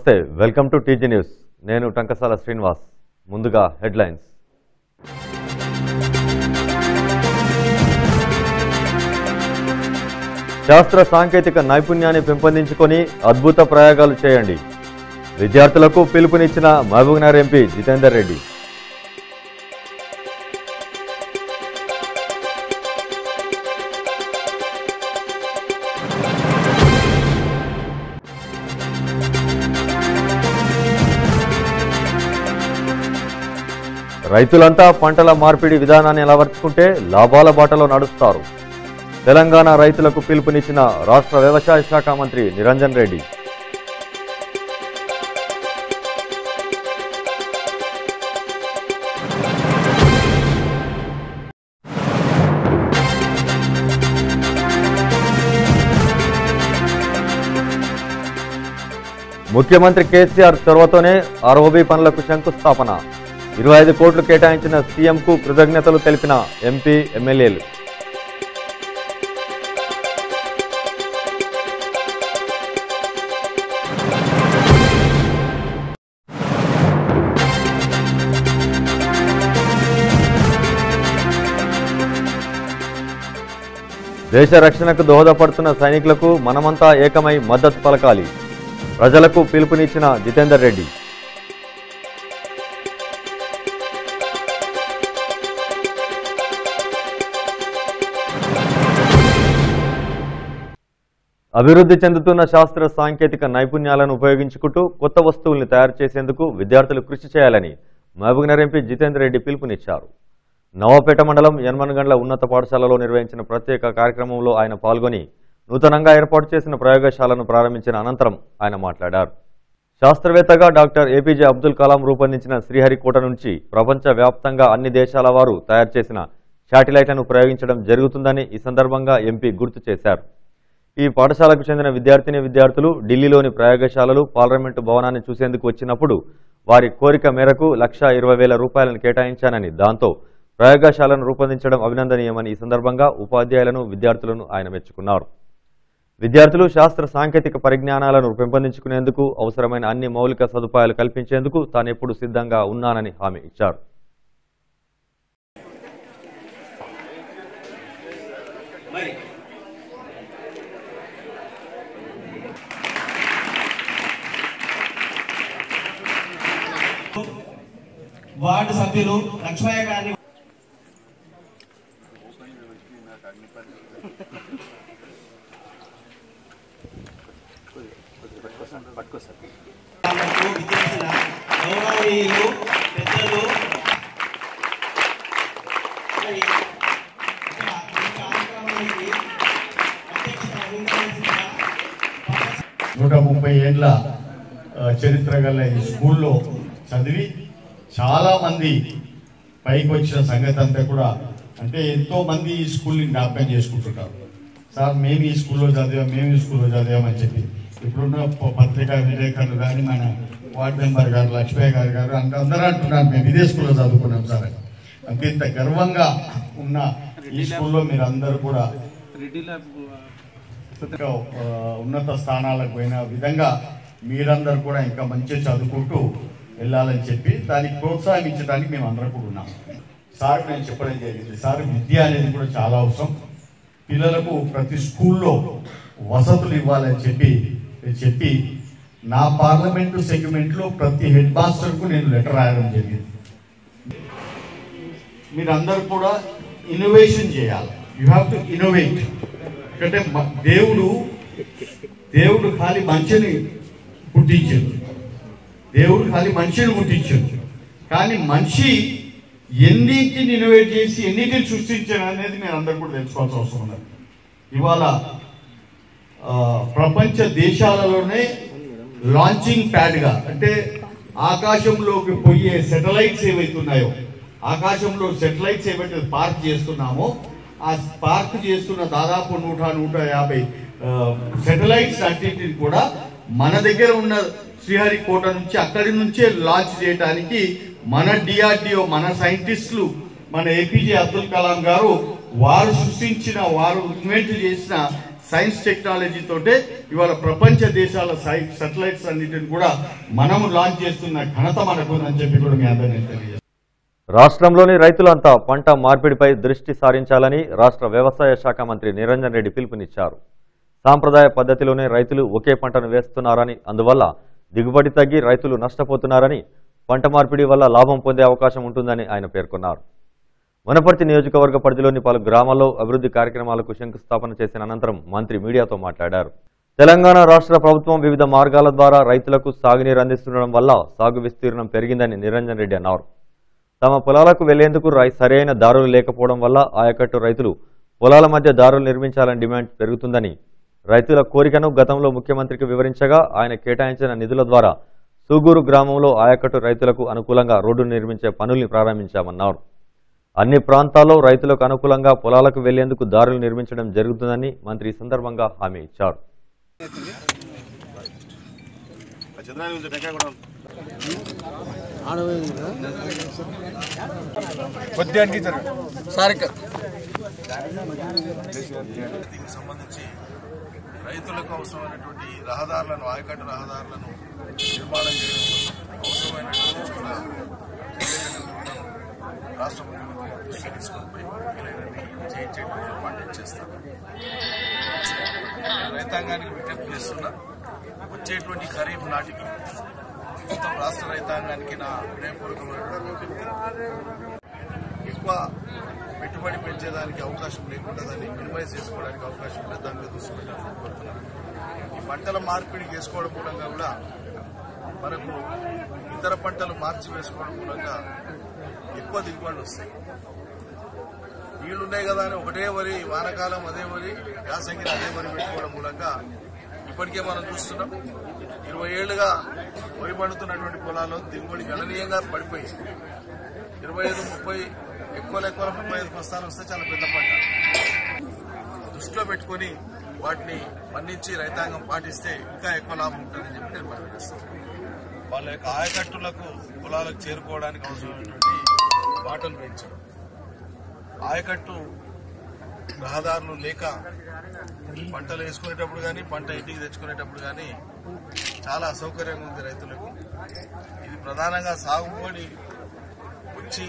నమస్తే, welcome to TG news. నేను టంకసాల శ్రీనివాస్. ముందుగా హెడ్లైన్స్. శాస్త్ర సాంకేతిక నైపుణ్యాన్ని పెంపొందించుకొని అద్భుత ప్రయోగాలు చేయండి. విద్యార్థులకు పిలుపునిచ్చిన మహబూబ్నగర్ ఎంపీ జితేందర్ రెడ్డి. రైతులంతా పంటల మార్పిడి విధానాన్ని అలవర్చుకుంటే లాభాల బాటలో నడుస్తారు. తెలంగాణ రైతులకు పిలుపునిచ్చిన రాష్ట్ర వ్యవసాయ శాఖ మంత్రి నిరంజన్ రెడ్డి. ముఖ్యమంత్రి కేసీఆర్ చొరవతోనే ఆర్ఓబీ పనులకు శంకుస్థాపన. 25 కోట్లు కేటాయించిన సీఎంకు కృతజ్ఞతలు తెలిపిన ఎంపీ ఎమ్మెల్యేలు. దేశ రక్షణకు దోహదపడుతున్న సైనికులకు మనమంతా ఏకమై మద్దతు పలకాలి. ప్రజలకు పిలుపునిచ్చిన జితేందర్ రెడ్డి. అభివృద్ధి చెందుతున్న శాస్త్ర సాంకేతిక నైపుణ్యాలను ఉపయోగించుకుంటూ కొత్త వస్తువుల్ని తయారు చేసేందుకు విద్యార్థులు కృషి చేయాలని మహబూబ్నగర్ ఎంపీ జితేందర్ రెడ్డి పిలుపునిచ్చారు. నవాపేట మండలం యన్మన్గండ్ల ఉన్నత పాఠశాలలో నిర్వహించిన ప్రత్యేక కార్యక్రమంలో ఆయన పాల్గొని నూతనంగా ఏర్పాటు చేసిన ప్రయోగశాలను ప్రారంభించిన అనంతరం ఆయన మాట్లాడారు. శాస్త్రవేత్తగా డాక్టర్ ఏపీజే అబ్దుల్ కలాం రూపొందించిన శ్రీహరికోట నుంచి ప్రపంచ వ్యాప్తంగా అన్ని దేశాల వారు తయారు చేసిన శాటిలైట్లను ప్రయోగించడం జరుగుతుందని ఈ సందర్భంగా ఎంపీ గుర్తు చేశారు. ఈ పాఠశాలకు చెందిన విద్యార్థులు ఢిల్లీలోని ప్రయోగశాలలు పార్లమెంటు భవనాన్ని చూసేందుకు వచ్చినప్పుడు వారి కోరిక మేరకు 1,20,000 రూపాయలను కేటాయించానని, దాంతో ప్రయోగశాలను రూపొందించడం అభినందనీయమని ఈ సందర్భంగా ఉపాధ్యాయులను విద్యార్థులను ఆయన మెచ్చుకున్నారు. విద్యార్థులు శాస్త్ర సాంకేతిక పరిజ్ఞానాలను పెంపొందించుకునేందుకు అవసరమైన అన్ని మౌలిక సదుపాయాలు కల్పించేందుకు తానెప్పుడు సిద్ధంగా ఉన్నానని హామీ ఇచ్చారు. వార్డు సభ్యులు లక్ష్మయ్య గారిని గౌరవనీయులు పెద్దలు కార్యక్రమానికి 130 ఏళ్ల చరిత్ర గల ఈ స్కూల్లో చదివి చాలా మంది పైకి వచ్చిన సంగతి అంతా కూడా అంటే ఎంతో మంది ఈ స్కూల్ని జ్ఞాపకం చేసుకుంటుంటారు. సార్ మేము ఈ స్కూల్లో చదివామని చెప్పి ఇప్పుడున్న పత్రికా విలేకరులు కానీ మన వార్డు మెంబర్ గారు లక్ష్మయ్య గారు అందరూ అంటున్నారు మేము ఇదే స్కూల్లో చదువుకున్నాం సార్ అని. అంటే ఇంత గర్వంగా ఉన్న ఈ స్కూల్లో మీరు అందరూ కూడా ఉన్నత స్థానాలకు పోయిన విధంగా మీరందరూ కూడా ఇంకా మంచిగా చదువుకుంటూ వెళ్ళాలని చెప్పి దానికి ప్రోత్సహించడానికి మేము అందరం కూడా ఉన్నాం. సార్ నేను చెప్పడం జరిగింది, సార్ విద్య అనేది కూడా చాలా అవసరం, పిల్లలకు ప్రతి స్కూల్లో వసతులు ఇవ్వాలని చెప్పి నా పార్లమెంటు సెగ్మెంట్లో ప్రతి హెడ్ మాస్టర్కు నేను లెటర్ రాయడం జరిగింది. మీరందరూ కూడా ఇన్నోవేషన్ చేయాలి. You have to innovate. ఎందుకంటే దేవుడు ఖాళీ మనిషిని పుట్టించాడు, కానీ మనిషి ఎన్నింటిని ఇన్నోవేట్ చేసి ఎన్నింటిని సృష్టించాడు అనేది మీరు అందరూ కూడా తెలుసుకోవాల్సిన అవసరం ఉన్నది. ఇవాళ ప్రపంచ దేశాలలోనే లాంచింగ్ ప్యాడ్గా అంటే ఆకాశంలోకి పోయే సెటిలైట్స్ ఏవైతున్నాయో, ఆకాశంలో సెటిలైట్స్ ఏవైతే పార్క్ చేస్తున్నామో ఆ పార్క్ చేస్తున్న దాదాపు 100-150 సెటిలైట్స్ అన్నింటిని కూడా మన దగ్గర ఉన్న శ్రీహరికోట నుంచి అక్కడి నుంచే లాంచ్ చేయడానికి మన డిఆర్డిఓ మన సైంటిస్టులు మన ఏపీజే అబ్దుల్ కలాం గారు వారు సృష్టించిన వారు ఇన్వెంట్ చేసిన సైన్స్ టెక్నాలజీ తోటే ఇవాళ ప్రపంచ దేశాల సాటిలైట్స్ అన్నిటిని కూడా మనము లాంచ్ చేస్తున్న ఘనత మనకు ఉందని చెప్పి కూడా మీ అందరినీ తెలియజేస్తాను. రాష్ట్రంలోని రైతులంతా పంట మార్పిడిపై దృష్టి సారించాలని రాష్ట్ర వ్యవసాయ శాఖ మంత్రి నిరంజన్ రెడ్డి పిలుపునిచ్చారు. సాంప్రదాయ పద్ధతిలోనే రైతులు ఒకే పంటను వేస్తున్నారని, అందువల్ల దిగుబడి తగ్గి రైతులు నష్టపోతున్నారని, పంట మార్పిడి వల్ల లాభం పొందే అవకాశం ఉంటుందని ఆయన పేర్కొన్నారు. వనపర్తి నియోజకవర్గ పరిధిలోని పలు గ్రామాల్లో అభివృద్ధి కార్యక్రమాలకు శంకుస్థాపన చేసిన అనంతరం మంత్రి మీడియాతో మాట్లాడారు. తెలంగాణ రాష్ట్ర ప్రభుత్వం వివిధ మార్గాల ద్వారా రైతులకు సాగునీరు అందిస్తుండడం వల్ల సాగు విస్తీర్ణం పెరిగిందని నిరంజన్ రెడ్డి అన్నారు. తమ పొలాలకు వెళ్లేందుకు సరైన దారులు లేకపోవడం వల్ల ఆయకట్టు రైతులు పొలాల మధ్య దారులు నిర్మించాలని డిమాండ్ పెరుగుతుందని, రైతుల కోరికను గతంలో ముఖ్యమంత్రికి వివరించగా ఆయన కేటాయించిన నిధుల ద్వారా సూగూరు గ్రామంలో ఆయకట్టు రైతులకు అనుకూలంగా రోడ్డు నిర్మించే పనుల్ని ప్రారంభించామన్నారు. అన్ని ప్రాంతాల్లో రైతులకు అనుకూలంగా పొలాలకు వెళ్లేందుకు దారులు నిర్మించడం జరుగుతుందని మంత్రి ఈ సందర్భంగా హామీ ఇచ్చారు. సంబంధించి రైతులకు అవసరమైనటువంటి రహదారులను, ఆయకట్టు రహదారులను నిర్మాణం చేయడం అవసరమైనటువంటి చోట రాష్ట్ర ముఖ్యమంత్రి దృష్టి తీసుకుని చేయించేటువంటి ఏర్పాటు చేస్తాను. రైతాంగానికి విజ్ఞప్తి చేస్తున్నా, వచ్చేటువంటి ఖరీఫ్ నాటికి మొత్తం రాష్ట్ర రైతాంగానికి నా వినయపూర్వకమైనటువంటి ఎక్కువ పెట్టుబడి పెంచేదానికి అవకాశం లేకుండా దాన్ని మినిమైజ్ చేసుకోవడానికి అవకాశం లేదు. దాని మీద దృష్టి పెట్టాలని కోరుతున్నాను. ఈ పంటల మార్పిడి చేసుకోవడం మూలంగా కూడా మనకు ఇతర పంటలు మార్చి వేసుకోవడం మూలంగా ఎక్కువ దిగుబడులు వస్తాయి. నీళ్లున్నాయి కదా అని ఒకటే వరి, వానకాలం అదే వరి, యాసంగి అదే వరి పెట్టుకోవడం మూలంగా ఇప్పటికే మనం చూస్తున్నాం 20 ఏళ్లుగా వరి పండుతున్నటువంటి పొలాల్లో దిగుబడి గణనీయంగా పడిపోయింది. 25-30 ఎక్కువ 35 బస్తాలు వస్తే చాలా పెద్ద పంట. దృష్టిలో పెట్టుకుని వాటిని మన్నించి రైతాంగం పాటిస్తే ఇంకా ఎక్కువ లాభం ఉంటుందని చెప్పి నేను పరిగణిస్తాను. వాళ్ళ యొక్క ఆయకట్టులకు పొలాలకు చేరుకోవడానికి అవసరమైనటువంటి బాటలు పెంచడం, ఆయకట్టు రహదారులు లేక పంటలు వేసుకునేటప్పుడు కానీ పంట ఇంటికి తెచ్చుకునేటప్పుడు కానీ చాలా అసౌకర్యంగా ఉంది రైతులకు. ఇది ప్రధానంగా సాగుబడి వచ్చి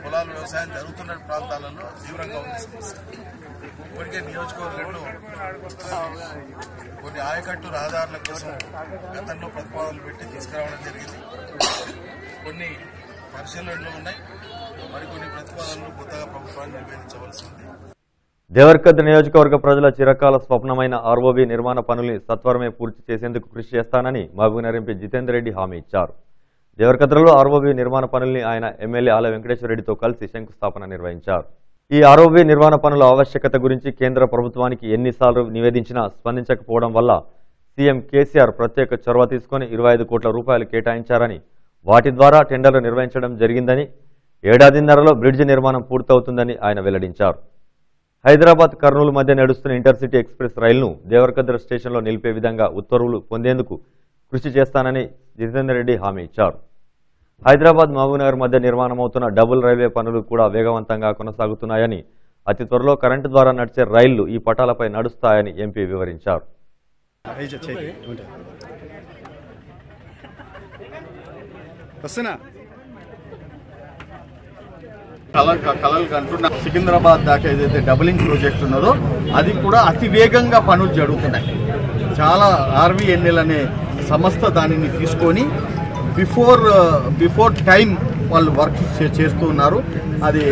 పొలాలు వ్యవసాయం జరుగుతున్న ప్రాంతాలలో తీవ్రంగా ఉంది సమస్య. ఇప్పటికే నియోజకవర్గంలో కొన్ని ఆయకట్టు రహదారుల కోసం గతంలో ప్రతిపాదనలు పెట్టి తీసుకురావడం జరిగింది. కొన్ని పరిశీలనలు ఉన్నాయి, మరికొన్ని ప్రతిపాదనలు కొత్తగా ప్రభుత్వాన్ని నివేదించవలసి ఉంది. దేవరకద్ర నియోజకవర్గ ప్రజల చిరకాల స్వప్నమైన ఆర్ఓబీ నిర్మాణ పనుల్ని సత్వరమే పూర్తి చేసేందుకు కృషి చేస్తానని మహబూబ్నగర్ ఎంపీ జితేందర్ రెడ్డి హామీ ఇచ్చారు. దేవరకద్రలో ఆర్ఓబీ నిర్మాణ పనుల్ని ఆయన ఎమ్మెల్యే ఆల వెంకటేశ్వర రెడ్డితో కలిసి శంకుస్థాపన నిర్వహించారు. ఈ ఆర్ఓబీ నిర్మాణ పనుల ఆవశ్యకత గురించి కేంద్ర ప్రభుత్వానికి ఎన్నిసార్లు నివేదించినా స్పందించకపోవడం వల్ల సీఎం కేసీఆర్ ప్రత్యేక చొరవ తీసుకుని 25 కోట్ల రూపాయలు కేటాయించారని, వాటి ద్వారా టెండర్లు నిర్వహించడం జరిగిందని, ఏడాదిన్నరలో బ్రిడ్జి నిర్మాణం పూర్తవుతుందని ఆయన వెల్లడించారు. హైదరాబాద్ కర్నూలు మధ్య నడుస్తున్న ఇంటర్సిటీ ఎక్స్ప్రెస్ రైలును దేవరకద్ర స్టేషన్లో నిలిపే విధంగా ఉత్తర్వులు పొందేందుకు కృషి చేస్తానని జితేందర్ రెడ్డి హామీ ఇచ్చారు. హైదరాబాద్ మహబూబ్నగర్ మధ్య నిర్మాణమవుతున్న డబుల్ రైల్వే పనులు కూడా వేగవంతంగా కొనసాగుతున్నాయని, అతి త్వరలో కరెంటు ద్వారా నడిచే రైళ్లు ఈ పట్టాలపై నడుస్తాయని ఎంపీ వివరించారు. కలలు కంటున్న సికింద్రాబాద్ దాకా ఏదైతే డబులింగ్ ప్రాజెక్ట్ ఉన్నదో అది కూడా అతి వేగంగా పనులు జరుగుతున్నాయి. చాలా ఆర్వీఎన్ఎల్ అనే సంస్థ దానిని తీసుకొని బిఫోర్ టైం వాళ్ళు వర్క్ చేస్తూ ఉన్నారు. అది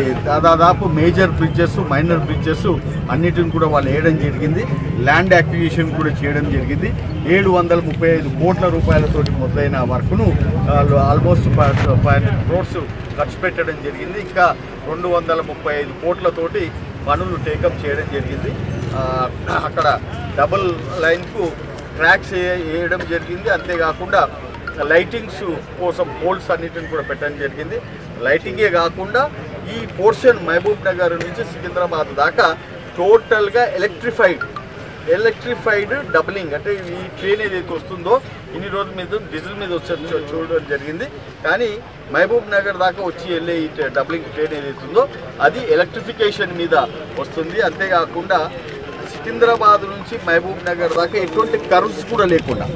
దాదాపు మేజర్ బ్రిడ్జెస్, మైనర్ బ్రిడ్జెస్ అన్నిటిని కూడా వాళ్ళు వేయడం జరిగింది. ల్యాండ్ యాక్విజిషన్ కూడా చేయడం జరిగింది. 735 కోట్ల రూపాయలతోటి మొదలైన వర్క్ను ఆల్మోస్ట్ 500 crores ఖర్చు పెట్టడం జరిగింది. ఇంకా 235 కోట్లతోటి పనులు టేకప్ చేయడం జరిగింది. అక్కడ డబుల్ లైన్కు ట్రాక్స్ వేయడం జరిగింది. అంతేకాకుండా లైటింగ్స్ కోసం పోల్స్ అన్నిటిని కూడా పెట్టడం జరిగింది. లైటింగే కాకుండా ఈ పోర్షన్ మహబూబ్ నగర్ నుంచి సికింద్రాబాద్ దాకా టోటల్గా ఎలక్ట్రిఫైడ్ డబులింగ్, అంటే ఈ ట్రైన్ ఏదైతే వస్తుందో ఇన్ని రోజుల మీద డీజిల్ మీద చూడడం జరిగింది. కానీ మహబూబ్ నగర్ దాకా వచ్చి వెళ్ళే ఈ డబులింగ్ ట్రైన్ ఏదైతే ఉందో అది ఎలక్ట్రిఫికేషన్ మీద వస్తుంది. అంతేకాకుండా సికింద్రాబాద్ నుంచి మహబూబ్ నగర్ దాకా ఎటువంటి కర్వ్స్ కూడా లేకుండా,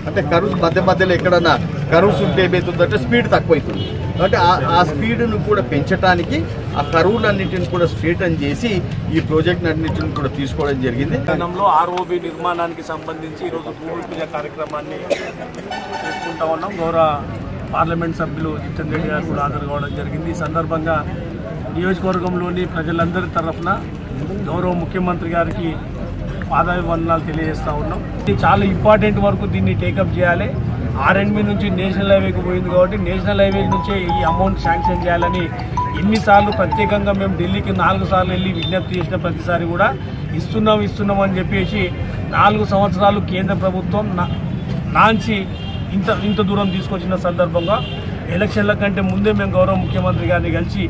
అంటే కర్వ్స్ మధ్యలో ఎక్కడన్నా కర్వ్స్ ఉంటే ఏమవుతుందంటే స్పీడ్ తక్కువైతుంది. కాబట్టి ఆ స్పీడ్ను కూడా పెంచడానికి ఆ కరువులన్నింటిని కూడా స్ట్రేటన్ చేసి ఈ ప్రాజెక్ట్ అన్నింటిని కూడా తీసుకోవడం జరిగింది. స్థానంలో ఆర్ఓబి నిర్మాణానికి సంబంధించి ఈరోజు భూమి పూజ కార్యక్రమాన్ని చేసుకుంటా ఉన్నాం. గౌరవ పార్లమెంట్ సభ్యులు జితేంద్ర రెడ్డి గారు కూడా హాజరు కావడం జరిగింది. ఈ సందర్భంగా నియోజకవర్గంలోని ప్రజలందరి తరఫున గౌరవ ముఖ్యమంత్రి గారికి పాదాభివందనాలు తెలియజేస్తూ ఉన్నాం. ఇది చాలా ఇంపార్టెంట్ వరకు దీన్ని టేకప్ చేయాలి. R&B నుంచి నేషనల్ హైవేకి పోయింది కాబట్టి నేషనల్ హైవే నుంచే ఈ అమౌంట్ శాంక్షన్ చేయాలని ఎన్నిసార్లు ప్రత్యేకంగా మేము ఢిల్లీకి 4 సార్లు వెళ్ళి విజ్ఞప్తి చేసిన ప్రతిసారి కూడా ఇస్తున్నాం అని చెప్పేసి 4 సంవత్సరాలు కేంద్ర ప్రభుత్వం నాంచి ఇంత దూరం తీసుకొచ్చిన సందర్భంగా ఎలక్షన్ల కంటే ముందే మేము గౌరవ ముఖ్యమంత్రి గారిని కలిసి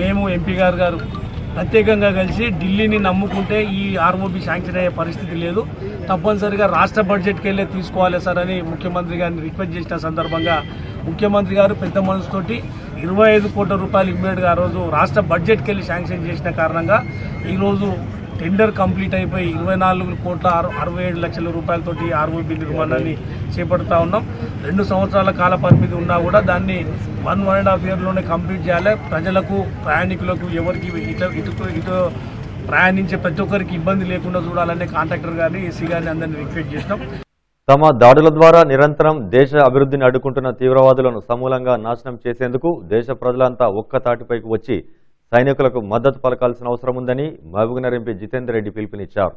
మేము ఎంపీ గారు ప్రత్యేకంగా కలిసి ఢిల్లీని నమ్ముకుంటే ఈ ఆర్ఓబి శాంక్షన్ అయ్యే పరిస్థితి లేదు, తప్పనిసరిగా రాష్ట్ర బడ్జెట్కి వెళ్ళే తీసుకోవాలి సార్ అని ముఖ్యమంత్రి గారిని రిక్వెస్ట్ చేసిన సందర్భంగా ముఖ్యమంత్రి గారు పెద్ద మనసుతోటి 25 కోట్ల రూపాయలు ఇమ్మీడియట్గా ఆ రోజు రాష్ట్ర బడ్జెట్కి వెళ్ళి శాంక్షన్ చేసిన కారణంగా ఈరోజు టెండర్ కంప్లీట్ అయిపోయి 24 కోట్ల 67 లక్షల రూపాయలతోటి ఆర్ఓబి నిర్మాణాన్ని చేపడుతూ ఉన్నాం. 2 సంవత్సరాల కాల పరిమితి ఉన్నా కూడా దాన్ని 1.5 ఇయర్లోనే కంప్లీట్ చేయాలి. ప్రజలకు, ప్రయాణికులకు, ఎవరికి ఇటు ప్రయాణించే ప్రతి ఒక్కరికి ఇబ్బంది లేకుండా చూడాలనే కాంట్రాక్టర్ గారిని, ఎస్సీ గారిని అందరినీ రిక్వెస్ట్ చేసినాం. తమ దాడుల ద్వారా నిరంతరం దేశ అభివృద్ధిని అడ్డుకుంటున్న తీవ్రవాదులను సమూలంగా నాశనం చేసేందుకు దేశ ప్రజలంతా ఒక్క తాటిపైకి వచ్చి సైనికులకు మద్దతు పలకాల్సిన అవసరం ఉందని మహబూబ్నగర్ ఎంపీ జితేందర్ రెడ్డి పిలుపునిచ్చారు.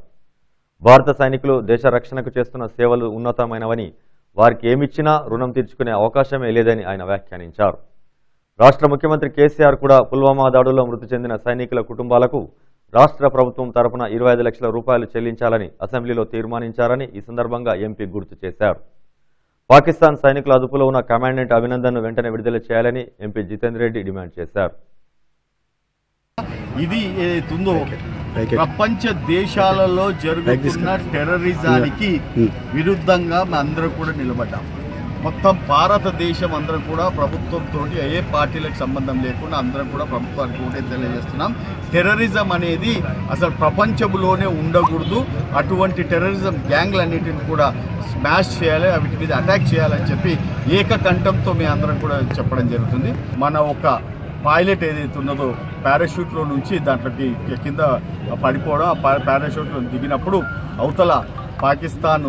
భారత సైనికులు దేశ రక్షణకు చేస్తున్న సేవలు ఉన్నతమైనవని, వారికి ఏమిచ్చినా రుణం తీర్చుకునే అవకాశమే లేదని ఆయన వ్యాఖ్యానించారు. రాష్ట్ర ముఖ్యమంత్రి కేసీఆర్ కూడా పుల్వామా దాడుల్లో మృతి చెందిన సైనికుల కుటుంబాలకు రాష్ట్ర ప్రభుత్వం తరపున 25 లక్షల రూపాయలు చెల్లించాలని అసెంబ్లీలో తీర్మానించారని ఈ సందర్భంగా ఎంపీ గుర్తు చేశారు. పాకిస్తాన్ సైనికుల అదుపులో ఉన్న కమాండెంట్ అభినందన్ను వెంటనే విడుదల చేయాలని ఎంపీ జితేందర్ రెడ్డి డిమాండ్ చేశారు. ఇది ఏదైతుందో ప్రపంచ దేశాలలో జరుగుతున్న టెర్రరిజానికి విరుద్ధంగా అందరూ కూడా నిలబడ్డాం. మొత్తం భారతదేశం అందరం కూడా ప్రభుత్వంతో ఏ పార్టీలకు సంబంధం లేకుండా అందరం కూడా ప్రభుత్వానికి ఒకటే తెలియజేస్తున్నాం. టెర్రరిజం అనేది అసలు ప్రపంచంలోనే ఉండకూడదు. అటువంటి టెర్రరిజం గ్యాంగ్లన్నిటిని కూడా స్మాష్ చేయాలి, వీటి మీద అటాక్ చేయాలని చెప్పి ఏకకంఠంతో మేము అందరం కూడా చెప్పడం జరుగుతుంది. మన ఒక పైలట్ ఏదైతే ఉన్నదో పారాషూట్లో నుంచి దాంట్లోకి కింద పడిపోవడం, ఆ పారాషూట్లో దిగినప్పుడు అవతల పాకిస్తాన్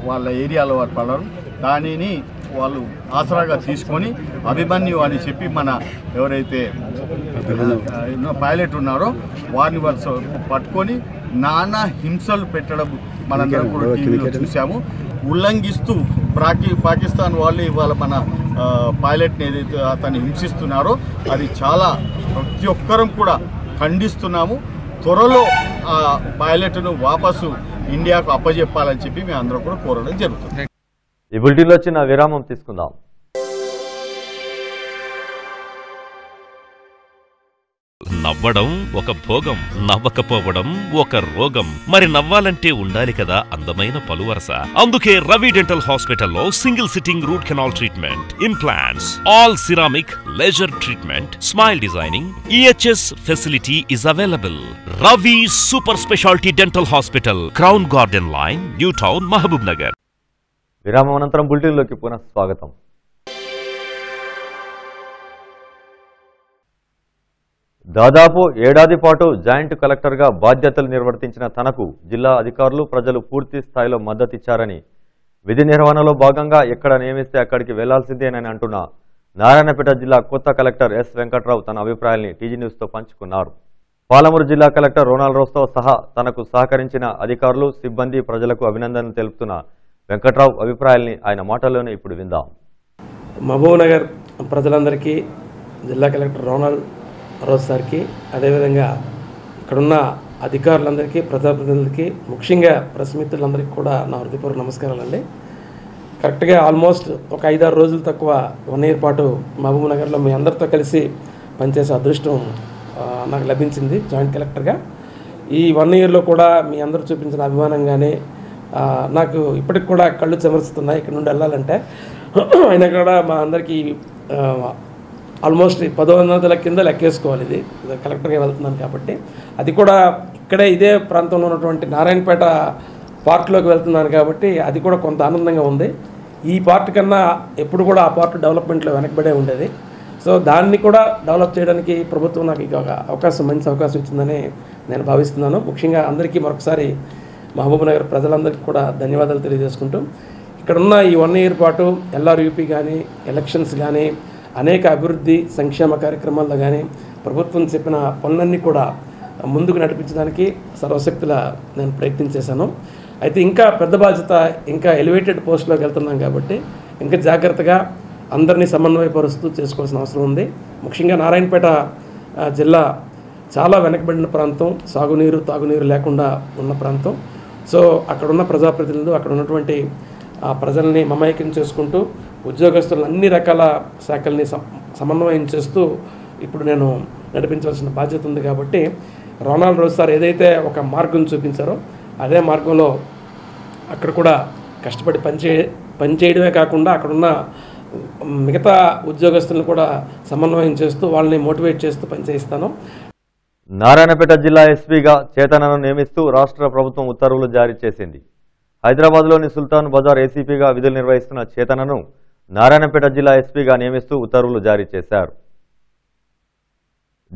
వాళ్ళ ఏరియాలో వారు పడడం, దానిని వాళ్ళు ఆసరాగా తీసుకొని అభిమన్యు అని చెప్పి మన ఎవరైతే పైలట్ ఉన్నారో వారిని వాళ్ళు పట్టుకొని నానా హింసలు పెట్టడం మనందరం కూడా టీవీలో చూసాము. ఉల్లంఘిస్తూ పాకిస్తాన్ వాళ్ళు ఇవాళ మన పైలట్ని ఏదైతే అతన్ని హింసిస్తున్నారో అది చాలా ప్రతి ఒక్కరం కూడా ఖండిస్తున్నాము. త్వరలో ఆ పైలట్ను వాపసు ఇండియాకు అప్పజెప్పాలని చెప్పి మేము అందరం కూడా కోరడం జరుగుతుంది. ఈ బులెటిన్లో చిన్న విరామం తీసుకుందాం. నవ్వడం ఒక భోగం, నవ్వకపోవడం ఒక రోగం. మరి నవ్వాలంటే ఉండాలి కదా అందమైన పలువరస. అందుకే రవి డెంటల్ హాస్పిటల్లో single sitting root canal treatment, implants, all ceramic, laser treatment, smile designing, EHS facility is available. Ravi super speciality dental hospital, crown garden line, new town, Mahabubnagar. విరామం అనంతరం బులెటిన్లోకి పునః స్వాగతం. దాదాపు ఏడాది పాటు జాయింట్ కలెక్టర్గా బాధ్యతలు నిర్వర్తించిన తనకు జిల్లా అధికారులు, ప్రజలు పూర్తి స్థాయిలో మద్దతిచ్చారని, విధి నిర్వహణలో భాగంగా ఎక్కడ నియమిస్తే అక్కడికి వెళ్లాల్సిందేనని అంటున్న నారాయణపేట జిల్లా కొత్త కలెక్టర్ ఎస్ వెంకట్రావు తన అభిప్రాయాల్ని టీజీ న్యూస్తో పంచుకున్నారు. పాలమూరు జిల్లా కలెక్టర్ రోనాల్డ్ రోస్తో సహా తనకు సహకరించిన అధికారులు, సిబ్బంది, ప్రజలకు అభినందనలు తెలుపుతున్న వెంకట్రావు అభిప్రాయాల్ని ఆయన మాటల్లోనే ఇప్పుడు విందాం. మహబూబ్ నగర్ ప్రజలందరికీ, జిల్లా కలెక్టర్ రోనాల్డ్ రోజ్ సార్కి, అదేవిధంగా ఇక్కడున్న అధికారులందరికీ, ప్రజాప్రతినిధులకి, ముఖ్యంగా ప్రెస్ మిత్రులందరికీ కూడా నా హృదయపూర్వక నమస్కారాలండి. కరెక్ట్గా ఆల్మోస్ట్ ఒక 5-6 రోజులు తక్కువ 1 ఇయర్ పాటు మహబూబ్ నగర్లో మీ అందరితో కలిసి పనిచేసే అదృష్టం నాకు లభించింది జాయింట్ కలెక్టర్గా. ఈ 1 ఇయర్లో కూడా మీ అందరూ చూపించిన అభిమానంగానే నాకు ఇప్పటికి కూడా కళ్ళు చెమరుస్తున్నాయి ఇక్కడ నుండి వెళ్ళాలంటే. అయినా కూడా మా అందరికీ ఆల్మోస్ట్ 10,000 కింద లెక్కేసుకోవాలి. ఇది కలెక్టర్గా వెళ్తున్నాను కాబట్టి అది కూడా ఇక్కడే ఇదే ప్రాంతంలో ఉన్నటువంటి నారాయణపేట పార్క్లోకి వెళ్తున్నాను కాబట్టి అది కూడా కొంత ఆనందంగా ఉంది. ఈ పార్ట్ కన్నా ఎప్పుడు కూడా ఆ పార్ట్ డెవలప్మెంట్లో వెనకబడే ఉండేది. సో దాన్ని కూడా డెవలప్ చేయడానికి ప్రభుత్వం నాకు ఇక మంచి అవకాశం ఇచ్చిందని నేను భావిస్తున్నాను. ముఖ్యంగా అందరికీ మరొకసారి మహబూబ్నగర్ ప్రజలందరికీ కూడా ధన్యవాదాలు తెలియజేసుకుంటూ, ఇక్కడున్న ఈ 1 year పాటు LRUP కానీ ఎలక్షన్స్ కానీ అనేక అభివృద్ధి సంక్షేమ కార్యక్రమాల్లో కానీ ప్రభుత్వం చెప్పిన పనులన్నీ కూడా ముందుకు నడిపించడానికి సర్వశక్తులా నేను ప్రయత్నం చేశాను. అయితే ఇంకా పెద్ద బాధ్యత, ఇంకా ఎలివేటెడ్ పోస్ట్లోకి వెళ్తున్నాం కాబట్టి ఇంకా జాగ్రత్తగా అందరినీ సమన్వయపరుస్తూ చేసుకోవాల్సిన అవసరం ఉంది. ముఖ్యంగా నారాయణపేట జిల్లా చాలా వెనకబడిన ప్రాంతం, సాగునీరు తాగునీరు లేకుండా ఉన్న ప్రాంతం. సో అక్కడున్న ప్రజాప్రతినిధులు, అక్కడ ఉన్నటువంటి ప్రజల్ని మమేకం చేసుకుంటూ ఉద్యోగస్తులను అన్ని రకాల శాఖల్ని సమన్వయం చేస్తూ ఇప్పుడు నేను నడిపించవలసిన బాధ్యత ఉంది. కాబట్టి రోనాల్డ్ రోజు సార్ ఏదైతే ఒక మార్గం చూపించారో అదే మార్గంలో అక్కడ కూడా కష్టపడి పనిచేయడమే కాకుండా అక్కడున్న మిగతా ఉద్యోగస్తులను కూడా సమన్వయం చేస్తూ వాళ్ళని మోటివేట్ చేస్తూ పనిచేయిస్తాను. నారాయణపేట జిల్లా ఎస్పీగా చేతనను నియమిస్తూ రాష్ట్ర ప్రభుత్వం ఉత్తర్వులు జారీ చేసింది. హైదరాబాద్లోని సుల్తాన్ బజార్ ఏసీపీగా విధులు నిర్వహిస్తున్న చేతనను నారాయణపేట జిల్లా ఎస్పీగా నియమిస్తూ ఉత్తర్వులు జారీ చేశారు.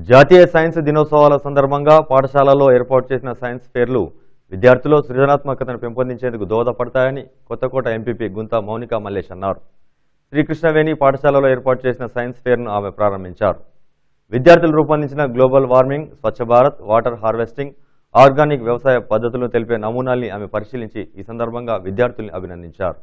జాతీయ సైన్స్ దినోత్సవాల సందర్భంగా పాఠశాలల్లో ఏర్పాటు చేసిన సైన్స్ ఫేర్లు విద్యార్థుల్లో సృజనాత్మకతను పెంపొందించేందుకు దోహదపడతాయని కొత్తకోట ఎంపీపీ గుంత మౌనిక మల్లేష్ అన్నారు. శ్రీకృష్ణవేణి పాఠశాలలో ఏర్పాటు చేసిన సైన్స్ ఫేర్ను ఆమె ప్రారంభించారు. విద్యార్థులు రూపొందించిన global warming, Swachh Bharat, water harvesting, organic వ్యవసాయ పద్ధతులను తెలిపే నమూనాల్ని ఆమె పరిశీలించి ఈ సందర్భంగా విద్యార్థుల్ని అభినందించారు.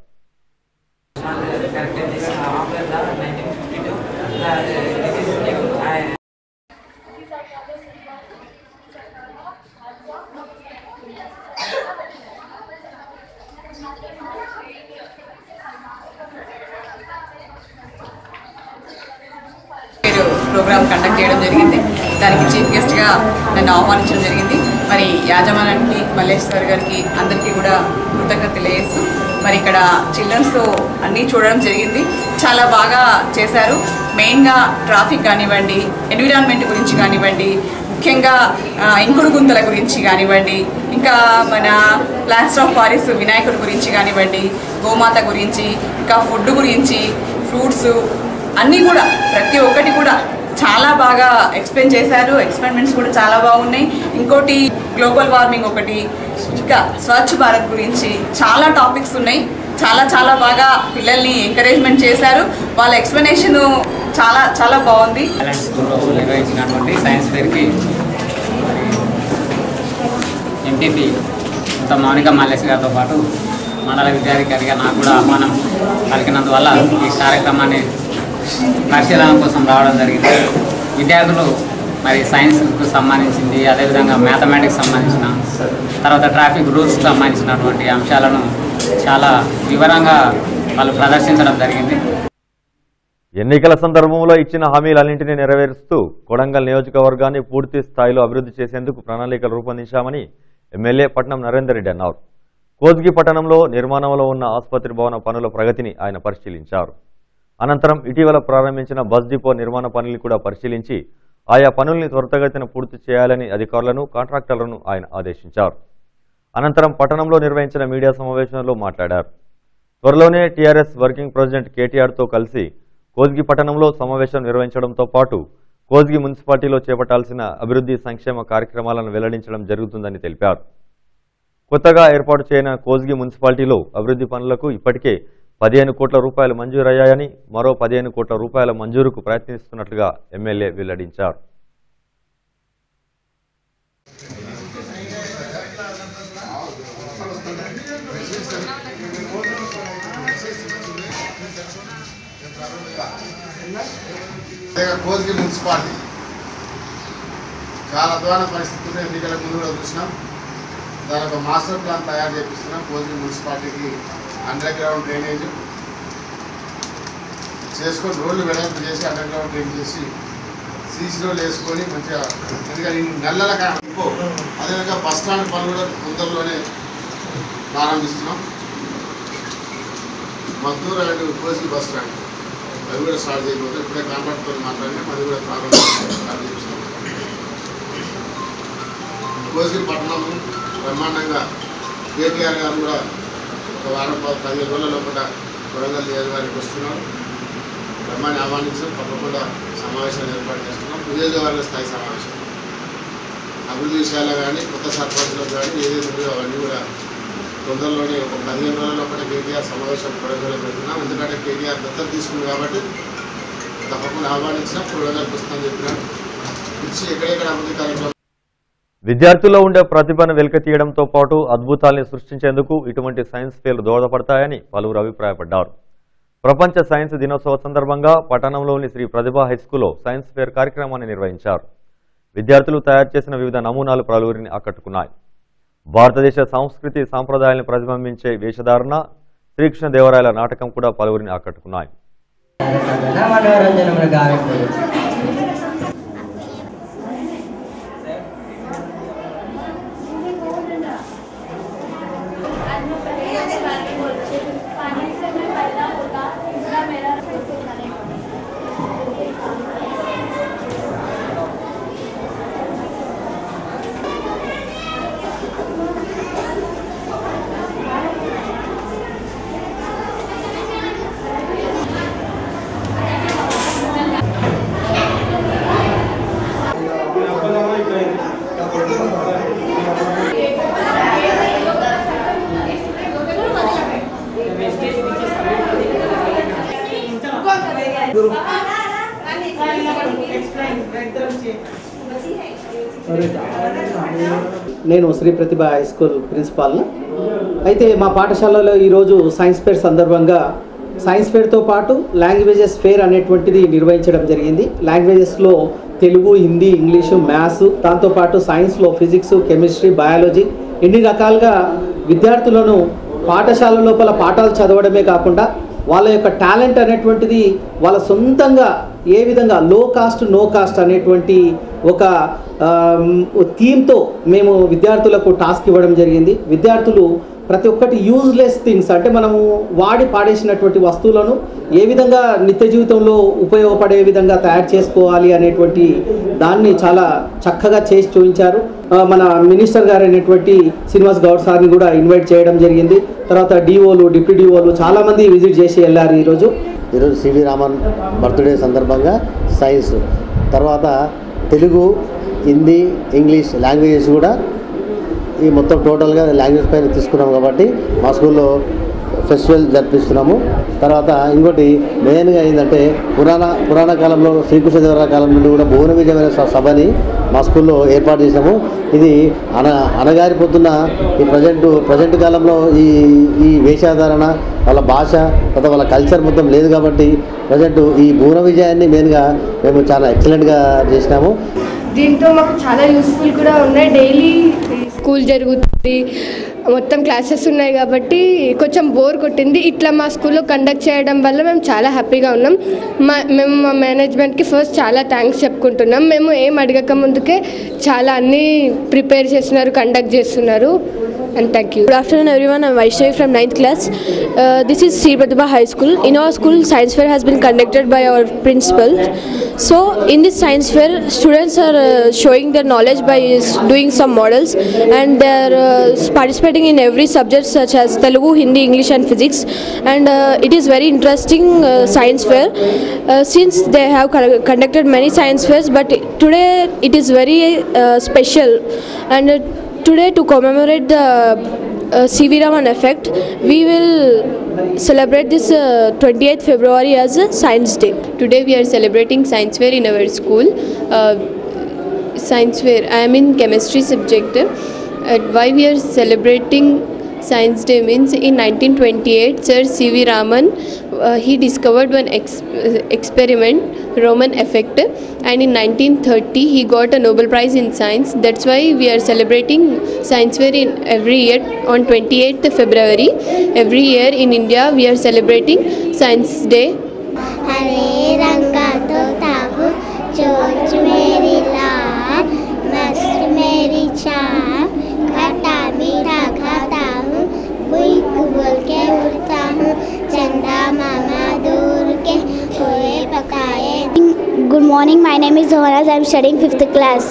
ప్రోగ్రామ్ కండక్ట్ చేయడం జరిగింది. దానికి చీఫ్ గెస్ట్గా నన్ను ఆహ్వానించడం జరిగింది. మరి యాజమాన్యానికి, మల్లేశ్వర్ గారికి అందరికీ కూడా కృతజ్ఞత తెలియజేస్తూ మరి ఇక్కడ చిల్డ్రన్స్తో అన్నీ చూడడం జరిగింది. చాలా బాగా చేశారు. మెయిన్గా ట్రాఫిక్ కానివ్వండి, ఎన్విరాన్మెంట్ గురించి కానివ్వండి, ముఖ్యంగా ఇంకుడు గుంతల గురించి కానివ్వండి, ఇంకా మన ప్లాస్టర్ ఆఫ్ పారిస్ వినాయకుడి గురించి కానివ్వండి, గోమాత గురించి, ఇంకా ఫుడ్ గురించి, ఫ్రూట్స్ అన్నీ కూడా ప్రతి ఒక్కటి కూడా చాలా బాగా ఎక్స్ప్లెయిన్ చేశారు. ఎక్స్పెరిమెంట్స్ కూడా చాలా బాగున్నాయి. ఇంకోటి గ్లోబల్ వార్మింగ్ ఒకటి, ఇంకా స్వచ్ఛ భారత్ గురించి చాలా టాపిక్స్ ఉన్నాయి. చాలా బాగా పిల్లల్ని ఎంకరేజ్మెంట్ చేశారు. వాళ్ళ ఎక్స్ప్లెనేషన్ చాలా బాగుంది. నిర్వహించినటువంటి సైన్స్ ఫేర్కి ఎంపీపీ కొంత మౌనిక మల్లేష్ గారితో పాటు మండల విద్యాధికారిగా నాకు కూడా ఆహ్వానం పలికినందువల్ల ఈ కార్యక్రమాన్ని పరిశీలన కోసం రావడం జరిగింది. విద్యార్థులు మరి సైన్స్కు సంబంధించింది, అదేవిధంగా మ్యాథమెటిక్స్ సంబంధించిన, తర్వాత ట్రాఫిక్ రూల్స్కి సంబంధించినటువంటి అంశాలను చాలా వివరంగా వాళ్ళు ప్రదర్శించడం జరిగింది. ఎన్నికల సందర్భంలో ఇచ్చిన హామీలన్నింటినీ నెరవేరుస్తూ కొడంగల్ నియోజకవర్గాన్ని పూర్తి స్థాయిలో అభివృద్ధి చేసేందుకు ప్రణాళికలు రూపొందించామని ఎమ్మెల్యే పట్నం నరేందర్ రెడ్డి అన్నారు. కోజ్గి పట్టణంలో నిర్మాణంలో ఉన్న ఆసుపత్రి భవన పనుల ప్రగతిని ఆయన పరిశీలించారు. అనంతరం ఇటీవల ప్రారంభించిన బస్ డిపో నిర్మాణ పనుల్ని కూడా పరిశీలించి ఆయా పనుల్ని త్వరితగతిన పూర్తి చేయాలని అధికారులను, కాంట్రాక్టర్లను ఆయన ఆదేశించారు. అనంతరం పట్టణంలో నిర్వహించిన మీడియా సమావేశంలో మాట్లాడారు. త్వరలోనే టీఆర్ఎస్ వర్కింగ్ ప్రెసిడెంట్ కేటీఆర్తో కలిసి కోజ్గి పట్టణంలో సమావేశం నిర్వహించడంతో పాటు కోజ్గి మున్సిపాలిటీలో చేపట్టాల్సిన అభివృద్ధి సంక్షేమ కార్యక్రమాలను వెల్లడించడం జరుగుతుందని తెలిపారు. కొత్తగా ఏర్పాటు చేయన కోజ్గి మున్సిపాలిటీలో అభివృద్ధి పనులకు ఇప్పటికే 15 కోట్ల రూపాయలు మంజూరయ్యాయని, మరో 15 కోట్ల రూపాయల మంజూరుకు ప్రయత్నిస్తున్నట్లుగా ఎమ్మెల్యే వెల్లడించారు. కోజ్గి మున్సిపాలిటీ చాలా అధ్వాన పరిస్థితుల్లో ఎన్నికల ముందు కూడా చూసినాం. దాని ఒక మాస్టర్ ప్లాన్ తయారు చేపిస్తున్నాం. కోజ్గి మున్సిపాలిటీకి అండర్ గ్రౌండ్ డ్రైనేజ్ చేసుకొని రోడ్లు వెడల్పు చేసి అండర్ గ్రౌండ్ డ్రైనేజ్ చేసి సీసీ రోడ్లు వేసుకొని మంచిగా, ఎందుకంటే నెలల ఇంకో అదేవిధంగా బస్ స్టాండ్ పనులు కూడా తొందరలోనే ప్రారంభిస్తున్నాం. Maddur and Kosgi bus stand అది కూడా స్టార్ట్ చేయకపోతే ఇప్పుడే కాంట్రాక్ట్తో మాట్లాడినా అది కూడా ప్రారంభం స్టార్ట్ చేస్తున్నాం. భోజగిరి పట్టణం బ్రహ్మాండంగా కేటీఆర్ గారు కూడా ఒక వారం 15 రోజుల లోపల వరంగల్ నియోజకవర్గానికి వస్తున్నాం. బ్రహ్మాన్ని ఆహ్వానించాం. తప్పకుండా సమావేశాలు ఏర్పాటు చేస్తున్నాం. నియోజకవర్గ స్థాయి సమావేశం అభివృద్ధి విషయాల్లో కానీ కొత్త సర్పంచులకు కానీ ఏదైతే ఉన్నాయో అవన్నీ కూడా తొందరలోనే ఒక 15 రోజుల లోపల కేటీఆర్ సమావేశం కొడంగల్లో పెడుతున్నాం. ఎందుకంటే కేటీఆర్ దత్తత తీసుకుంది కాబట్టి తప్పకుండా ఆహ్వానించినా కొడంగల్కి వస్తుందని చెప్పినాం. ఇచ్చి ఎక్కడెక్కడ అభివృద్ధి కార్యక్రమం విద్యార్థుల్లో ఉండే ప్రతిభను వెలికితీయడంతో పాటు అద్భుతాల్ని సృష్టించేందుకు ఇటువంటి సైన్స్ ఫెయిర్లు దోహదపడతాయని పలువురు అభిప్రాయపడ్డారు. ప్రపంచ సైన్స్ దినోత్సవ సందర్భంగా పట్టణంలోని శ్రీ ప్రతిభా హైస్కూల్లో సైన్స్ ఫెయిర్ కార్యక్రమాన్ని నిర్వహించారు. విద్యార్థులు తయారు చేసిన వివిధ నమూనాలు పలువురిని ఆకట్టుకున్నాయి. భారతదేశ సంస్కృతి సాంప్రదాయాలను ప్రతిబింబించే వేషధారణ, శ్రీకృష్ణదేవరాయల నాటకం కూడా పలువురిని ఆకట్టుకున్నాయి. నేను శ్రీ ప్రతిభ హై స్కూల్ ప్రిన్సిపాల్ని. అయితే మా పాఠశాలలో ఈరోజు సైన్స్ ఫేర్ సందర్భంగా సైన్స్ ఫేర్తో పాటు లాంగ్వేజెస్ ఫేర్ అనేటువంటిది నిర్వహించడం జరిగింది. లాంగ్వేజెస్లో తెలుగు, హిందీ, ఇంగ్లీషు, మ్యాథ్స్, దాంతోపాటు సైన్స్లో ఫిజిక్స్, కెమిస్ట్రీ, బయాలజీ ఎన్ని రకాలుగా విద్యార్థులను పాఠశాల లోపల పాఠాలు చదవడమే కాకుండా వాళ్ళ యొక్క టాలెంట్ అనేటువంటిది వాళ్ళ సొంతంగా ఏ విధంగా లో కాస్ట్ నో కాస్ట్ అనేటువంటి ఒక థీమ్తో మేము విద్యార్థులకు టాస్క్ ఇవ్వడం జరిగింది. విద్యార్థులు ప్రతి ఒక్కటి యూజ్లెస్ థింగ్స్ అంటే మనము వాడి పాడేసినటువంటి వస్తువులను ఏ విధంగా నిత్య జీవితంలో ఉపయోగపడే విధంగా తయారు చేసుకోవాలి అనేటువంటి దాన్ని చాలా చక్కగా చేసి చూపించారు. మన మినిస్టర్ గారు అయినటువంటి శ్రీనివాస్ గౌడ్ సార్ని కూడా ఇన్వైట్ చేయడం జరిగింది. తర్వాత డిఓలు, డిప్యూటీ డిఓలు చాలామంది విజిట్ చేసి వెళ్ళారు. ఈరోజు సివి రామన్ బర్త్డే సందర్భంగా సైన్స్, తర్వాత తెలుగు, హిందీ, ఇంగ్లీష్ లాంగ్వేజెస్ కూడా ఈ మొత్తం టోటల్గా లాంగ్వేజ్ పైన తీసుకున్నాము కాబట్టి మా స్కూల్లో ఫెస్టివల్ జరిపిస్తున్నాము. తర్వాత ఇంకోటి మెయిన్గా ఏంటంటే పురాణ కాలంలో శ్రీకృష్ణదేవరాయ కాలం నుండి కూడా భువన విజయమైన సభని మా స్కూల్లో ఏర్పాటు చేసాము. ఇది అనగారిపోతున్న ఈ ప్రజెంట్ కాలంలో ఈ వేషధారణ, వాళ్ళ భాష, తర్వాత వాళ్ళ కల్చర్ మొత్తం లేదు కాబట్టి ప్రజెంట్ ఈ భువన విజయాన్ని మెయిన్గా మేము చాలా ఎక్సలెంట్గా చేసినాము. దీంతో మాకు చాలా యూస్ఫుల్ కూడా ఉన్నాయి. డైలీ స్కూల్ జరుగుతుంది, మొత్తం క్లాసెస్ ఉన్నాయి కాబట్టి కొంచెం బోర్ కొట్టింది. ఇట్లా మా స్కూల్లో కండక్ట్ చేయడం వల్ల మేము చాలా హ్యాపీగా ఉన్నాం. మేము మా మేనేజ్మెంట్కి ఫస్ట్ చాలా థ్యాంక్స్ చెప్పుకుంటున్నాం. మేము ఏం అడగక ముందుకే చాలా అన్నీ ప్రిపేర్ చేస్తున్నారు, కండక్ట్ చేస్తున్నారు. And thank you. Good afternoon everyone, I'm Vaishnavi from 9th class. This is Sri Pratibha High School. In our school, science fair has been conducted by our principal. So in this science fair, students are showing their knowledge by doing some models, and they are participating in every subject such as Telugu, Hindi, English and physics. And it is very interesting science fair since they have conducted many science fairs, but today it is very special. And today, to commemorate the C.V. Raman effect, we will celebrate this 28th February as a Science Day. Today we are celebrating Science Fair in our school. Science Fair, I am in chemistry subject. Why we are celebrating Science Day means in 1928 Sir C.V. Raman he discovered one experiment, Raman effect, and in 1930 he got a Nobel Prize in Science. That's why we are celebrating Science Fair in every year on 28th February. Every year in India we are celebrating Science Day. Good morning, my name is Zoharaz. I am studying 5th class.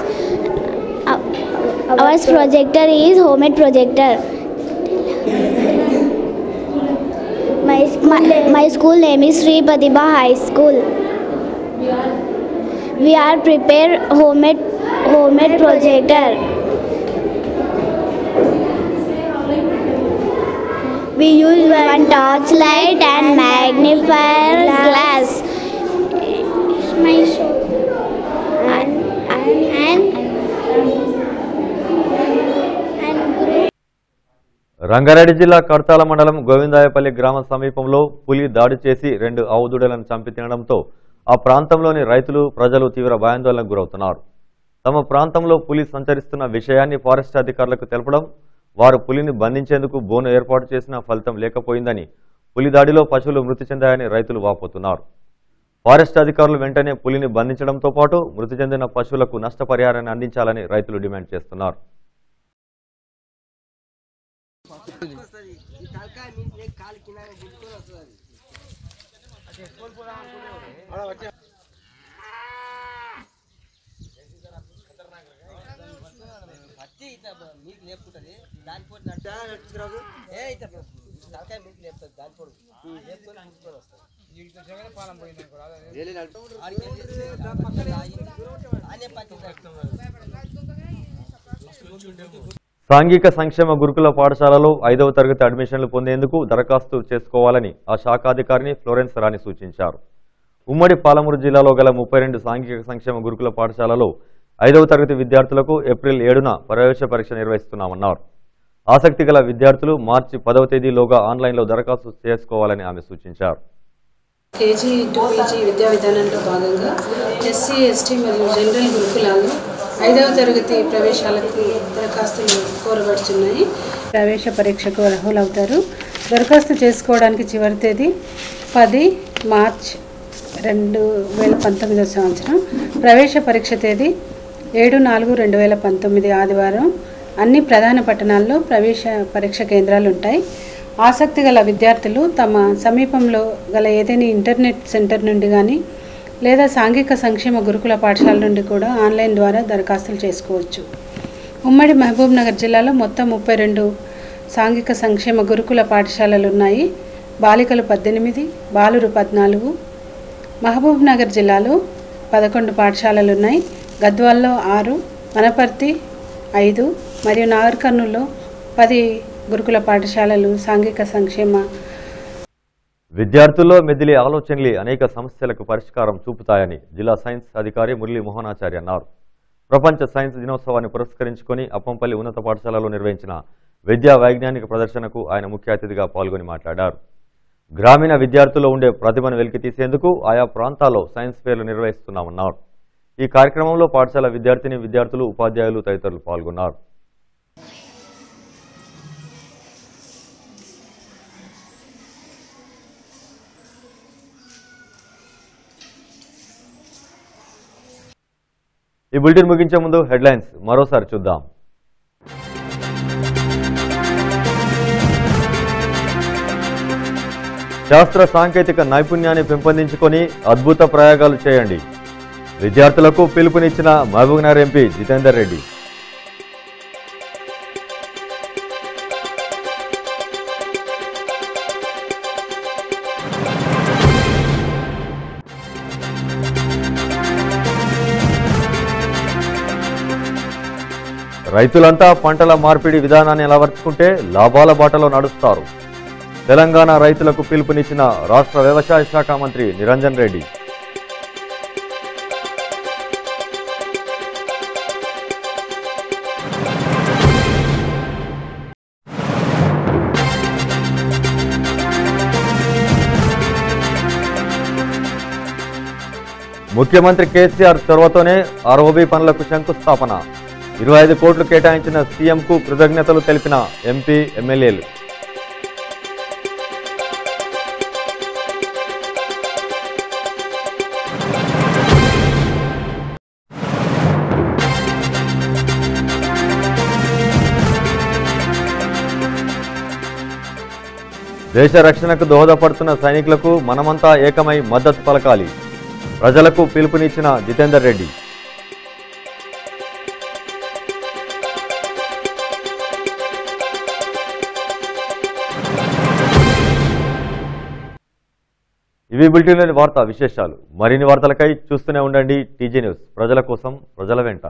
Our projector is homemade projector. My school name is Sri Pratibha High School. We are prepare homemade projector. We use one torch light and magnifier glass. My show. Rangareddy జిల్లా కడతాల మండలం గోవిందాయపల్లి గ్రామ సమీపంలో పులి దాడి చేసి 2 ఆవు దూడలను చంపి తినడంతో ఆ ప్రాంతంలోని రైతులు ప్రజలు తీవ్ర భయాందోళనకు గురవుతున్నారు. తమ ప్రాంతంలో పులి సంచరిస్తున్న విషయాన్ని ఫారెస్ట్ అధికారులకు తెలపడం, వారు పులిని బంధించేందుకు బోను ఏర్పాటు చేసిన ఫలితం లేకపోయిందని, పులి దాడిలో పశువులు మృతి చెందాయని రైతులు వాపోతున్నారు. ఫారెస్ట్ అధికారులు వెంటనే పులిని బంధించడంతో పాటు మృతి చెందిన పశువులకు నష్టపరిహారాన్ని అందించాలని రైతులు డిమాండ్ చేస్తున్నారు. సాంఘిక సంక్షేమ గురుకుల పాఠశాలలో 5వ తరగతి అడ్మిషన్లు పొందేందుకు దరఖాస్తు చేసుకోవాలని ఆ శాఖాధికారిని ఫ్లోరెన్స్ రాణి సూచించారు. ఉమ్మడి పాలమూరు జిల్లాలో గల 32 సాంఘిక సంక్షేమ గురుకుల పాఠశాలలో 5వ తరగతి విద్యార్థులకు ఏప్రిల్ 7న ప్రవేశ పరీక్ష నిర్వహిస్తున్నామన్నారు. ఆసక్తి గల విద్యార్థులు మార్చి 10వ తేదీలోగా ఆన్లైన్లో దరఖాస్తు చేసుకోవాలని ఆమె సూచించారు. కేజీ టు పీజీ విద్యా విధానంలో భాగంగా ఎస్సీ, ఎస్టీ మరియు జనరల్ గురుకులాలు 5వ తరగతి ప్రవేశాలకు దరఖాస్తులు కోరబడుతున్నాయి. ప్రవేశ పరీక్షకు అర్హులవుతారు. దరఖాస్తు చేసుకోవడానికి చివరి తేదీ 10 మార్చి 2019 సంవత్సరం. ప్రవేశ పరీక్ష తేదీ 7/4/2019 ఆదివారం. అన్ని ప్రధాన పట్టణాల్లో ప్రవేశ పరీక్ష కేంద్రాలు ఉంటాయి. ఆసక్తి గల విద్యార్థులు తమ సమీపంలో గల ఏదైనా ఇంటర్నెట్ సెంటర్ నుండి కానీ లేదా సాంఘిక సంక్షేమ గురుకుల పాఠశాల నుండి కూడా ఆన్లైన్ ద్వారా దరఖాస్తులు చేసుకోవచ్చు. ఉమ్మడి మహబూబ్ నగర్ జిల్లాలో మొత్తం 32 సాంఘిక సంక్షేమ గురుకుల పాఠశాలలు ఉన్నాయి. బాలికలు 18, బాలురు 14. మహబూబ్ నగర్ జిల్లాలో 11 పాఠశాలలు ఉన్నాయి. గద్వాల్లో 6, వనపర్తి 5 మరియు నాగర్ కర్నూల్లో 10 గురుకుల పాఠశాలలు సాంఘిక సంక్షేమ. విద్యార్థుల్లో మెదిలే ఆలోచనలే అనేక సమస్యలకు పరిష్కారం చూపుతాయని జిల్లా సైన్స్ అధికారి మురళీ మోహనాచారి అన్నారు. ప్రపంచ సైన్స్ దినోత్సవాన్ని పురస్కరించుకొని అప్పంపల్లి ఉన్నత పాఠశాలలో నిర్వహించిన విద్యా వైజ్ఞానిక ప్రదర్శనకు ఆయన ముఖ్య అతిథిగా పాల్గొని మాట్లాడారు. గ్రామీణ విద్యార్థుల్లో ఉండే ప్రతిభను వెలికితీసేందుకు ఆయా ప్రాంతాల్లో సైన్స్ ఫేర్లు నిర్వహిస్తున్నామన్నారు. ఈ కార్యక్రమంలో పాఠశాల విద్యార్థులు, ఉపాధ్యాయులు తదితరులు పాల్గొన్నారు. ఈ బులెటిన్ ముగించే ముందు హెడ్లైన్స్ మరోసారి చూద్దాం. శాస్త్ర సాంకేతిక నైపుణ్యాన్ని పెంపొందించుకొని అద్భుత ప్రయోగాలు చేయండి. విద్యార్థులకు పిలుపునిచ్చిన మహబూబ్నగర్ ఎంపీ జితేందర్ రెడ్డి. రైతులంతా పంటల మార్పిడి విధానాన్ని అలవర్చుకుంటే లాభాల బాటలో నడుస్తారు. తెలంగాణ రైతులకు పిలుపునిచ్చిన రాష్ట్ర వ్యవసాయ శాఖ మంత్రి నిరంజన్ రెడ్డి. ముఖ్యమంత్రి కేసీఆర్ చొరవతోనే ఆర్ఓబీ పనులకు శంకుస్థాపన. 25 కోట్లు కేటాయించిన సీఎంకు కృతజ్ఞతలు తెలిపిన ఎంపీ, ఎమ్మెల్యేలు. దేశ రక్షణకు దోహదపడుతున్న సైనికులకు మనమంతా ఏకమై మద్దతు పలకాలి. ప్రజలకు పిలుపునిచ్చిన జితేందర్ రెడ్డి. ఇవి బులెటిన్లోని వార్తా విశేషాలు. మరిన్ని వార్తలకై చూస్తూనే ఉండండి టీజీ న్యూస్. ప్రజల కోసం, ప్రజల వెంట.